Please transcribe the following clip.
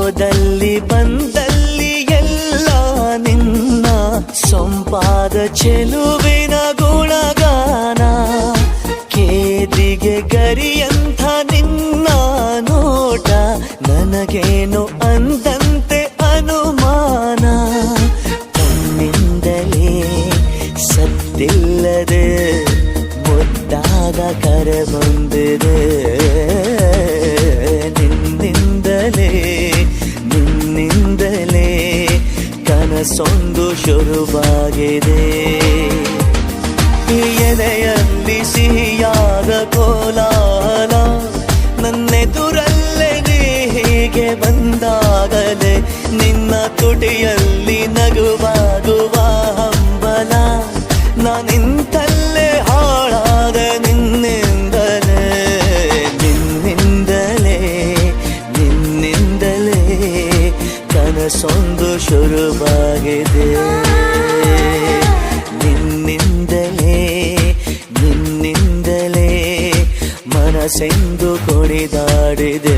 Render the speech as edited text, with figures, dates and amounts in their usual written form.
ಹೋದಲ್ಲಿ ಬಂದಲ್ಲಿ ಎಲ್ಲ ನಿನ್ನ ಸೊಂಪಾದ ಚೆಲುವಿನ ಗುಣಗಾನ. ಕೇದಿಗೆ ಗರಿಯಂಥ ನಿನ್ನ ನೋಟ ನನಗೇನು ಅಂದಂತೆ ಅನುಮಾನ. ತನ್ನಿಂದಲೇ ಸತ್ತಿಲ್ಲದೆ ಮುದ್ದಾದ ಕರೆ ಬಂದಿದೆ. ನಿನ್ನಿಂದಲೇ ಕನಸೊಂದು ಶುರುವಾಗಿದೆ. ಎದೆಯಲ್ಲಿ ಸಿಹಿಯಾದ ಕೋಲಾಹಲ ನನ್ನೆದುರಲ್ಲೇ ನೀ ಹೀಗೆ ಬಂದಾಗಲೇ ನಿನ್ನ ತುಟಿಯಲ್ಲಿ ನಗುವಾಗುವ ಹಂಬಲ. ನಾನಿಂತಲ್ಲೇ ಹಾಳಾದ ನಿನ್ನಿಂದಲೇ ಕನಸೊಂದು ಶುರುವಾಗಿದೆ. ನಿನ್ನಿಂದಲೇ ಮನಸ್ಸೆಂದು ಕುಣಿದಾಡಿದೆ.